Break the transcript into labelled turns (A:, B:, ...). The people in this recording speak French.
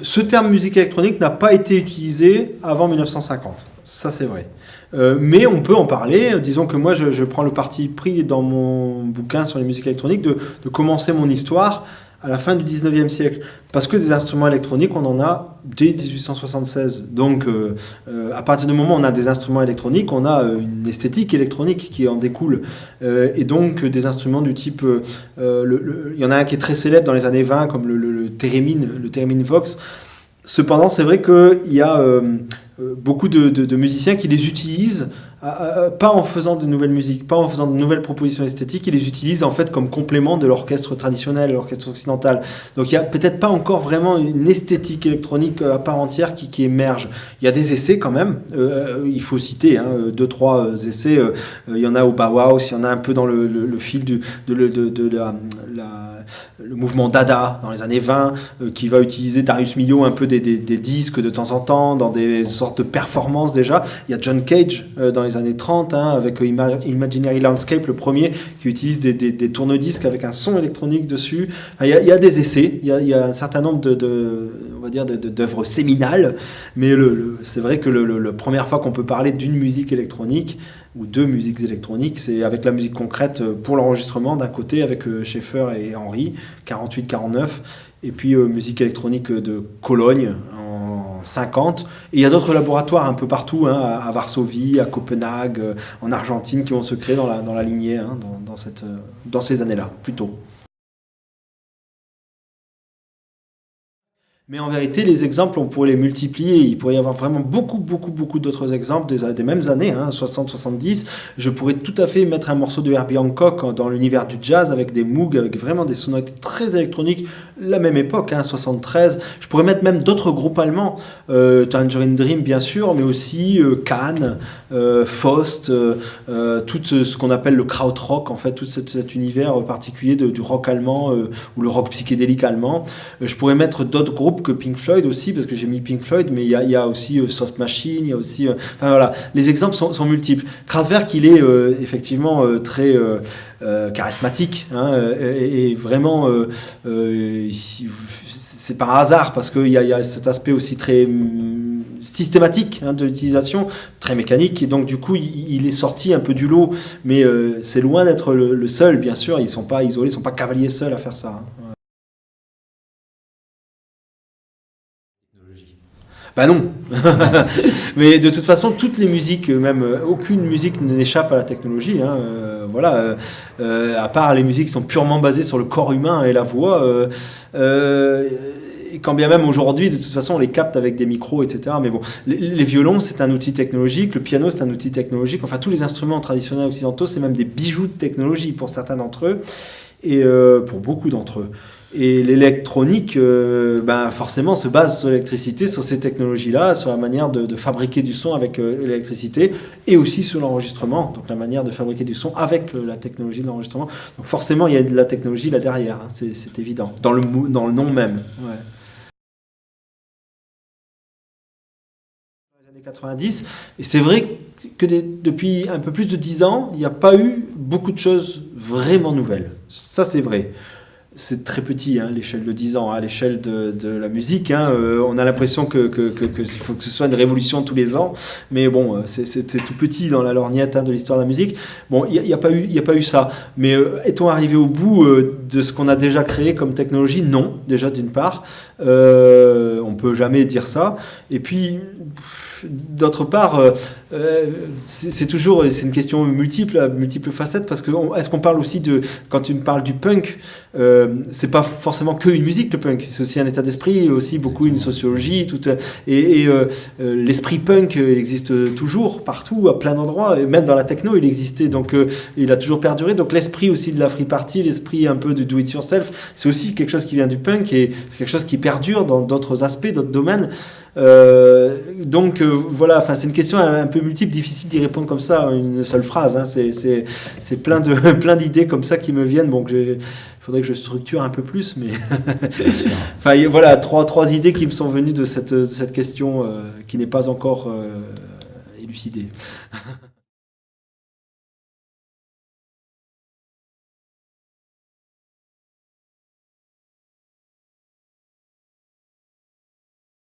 A: Ce terme musique électronique n'a pas été utilisé avant 1950, ça c'est vrai. Mais on peut en parler, disons que moi je prends le parti pris dans mon bouquin sur les musiques électroniques de commencer mon histoire à la fin du 19e siècle. Parce que des instruments électroniques, on en a dès 1876. Donc, à partir du moment où on a des instruments électroniques, on a une esthétique électronique qui en découle. Et donc, des instruments du type... il y en a un qui est très célèbre dans les années 20, comme le Theremin Vox. Cependant, c'est vrai qu'il y a beaucoup de musiciens qui les utilisent, pas en faisant de nouvelles musiques, pas en faisant de nouvelles propositions esthétiques, ils les utilisent en fait comme complément de l'orchestre traditionnel, l'orchestre occidental. Donc il n'y a peut-être pas encore vraiment une esthétique électronique à part entière qui émerge. Il y a des essais quand même, il faut citer, deux, trois essais, il y en a au Bauhaus, il y en a un peu dans le fil le mouvement Dada dans les années 20, qui va utiliser Darius Milhaud un peu des disques de temps en temps, dans des sortes de performances déjà. Il y a John Cage dans les années 30, avec Imaginary Landscape, le premier, qui utilise des tourne-disques avec un son électronique dessus. Enfin, il y a des essais, il y a un certain nombre on va dire d'œuvres séminales, mais c'est vrai que la première fois qu'on peut parler d'une musique électronique, ou deux musiques électroniques, c'est avec la musique concrète pour l'enregistrement d'un côté avec Schaeffer et Henry, 48-49, et puis musique électronique de Cologne en 50. Et il y a d'autres laboratoires un peu partout, à Varsovie, à Copenhague, en Argentine, qui vont se créer dans la lignée, dans ces années-là, plutôt. Mais en vérité, les exemples, on pourrait les multiplier. Il pourrait y avoir vraiment beaucoup, beaucoup, beaucoup d'autres exemples des mêmes années, 60-70. Je pourrais tout à fait mettre un morceau de Herbie Hancock dans l'univers du jazz avec des Moog, avec vraiment des sonorités très électroniques, la même époque, 73. Je pourrais mettre même d'autres groupes allemands, Tangerine Dream bien sûr, mais aussi Can, Faust, tout ce qu'on appelle le krautrock, en fait, tout cet univers particulier du rock allemand ou le rock psychédélique allemand. Je pourrais mettre d'autres groupes que Pink Floyd aussi, parce que j'ai mis Pink Floyd, mais il y a aussi Soft Machine, il y a aussi... enfin voilà, les exemples sont multiples. Kraftwerk, il est effectivement très charismatique, et vraiment... c'est par hasard, parce qu'il y a cet aspect aussi très systématique de l'utilisation, très mécanique, et donc du coup il est sorti un peu du lot, mais c'est loin d'être le seul, bien sûr, ils ne sont pas isolés, ils ne sont pas cavaliers seuls à faire ça. Bah non. Mais de toute façon, toutes les musiques, même aucune musique n'échappe à la technologie. Voilà, à part les musiques qui sont purement basées sur le corps humain et la voix. Et quand bien même aujourd'hui, de toute façon, on les capte avec des micros, etc. Mais bon, les violons, c'est un outil technologique. Le piano, c'est un outil technologique. Enfin, tous les instruments traditionnels occidentaux, c'est même des bijoux de technologie pour certains d'entre eux. Et pour beaucoup d'entre eux. Et l'électronique, forcément, se base sur l'électricité, sur ces technologies-là, sur la manière de fabriquer du son avec l'électricité, et aussi sur l'enregistrement, donc la manière de fabriquer du son avec la technologie de l'enregistrement. Donc forcément, il y a de la technologie là derrière, c'est évident, dans le nom même. Ouais. Les années 90, et c'est vrai que depuis un peu plus de 10 ans, il n'y a pas eu beaucoup de choses vraiment nouvelles. Ça, c'est vrai. C'est très petit, l'échelle de 10 ans, à l'échelle de la musique. On a l'impression qu'il faut que ce soit une révolution tous les ans, mais bon, c'est tout petit dans la lorgnette de l'histoire de la musique. Bon, il n'y a pas eu ça. Mais est-on arrivé au bout de ce qu'on a déjà créé comme technologie? Non, déjà d'une part. On ne peut jamais dire ça. Et puis... d'autre part, c'est une question multiples facettes, parce que est-ce qu'on parle aussi quand tu me parles du punk, c'est pas forcément que une musique, le punk, c'est aussi un état d'esprit, aussi beaucoup une sociologie, l'esprit punk existe toujours, partout, à plein d'endroits, et même dans la techno il existait, donc il a toujours perduré, donc l'esprit aussi de la free party, l'esprit un peu de do it yourself, c'est aussi quelque chose qui vient du punk, et c'est quelque chose qui perdure dans d'autres aspects, d'autres domaines. Donc voilà, enfin c'est une question un peu multiple, difficile d'y répondre comme ça, une seule phrase. C'est plein d'idées comme ça qui me viennent. Bon, il faudrait que je structure un peu plus, mais enfin voilà, trois idées qui me sont venues de cette question qui n'est pas encore élucidée.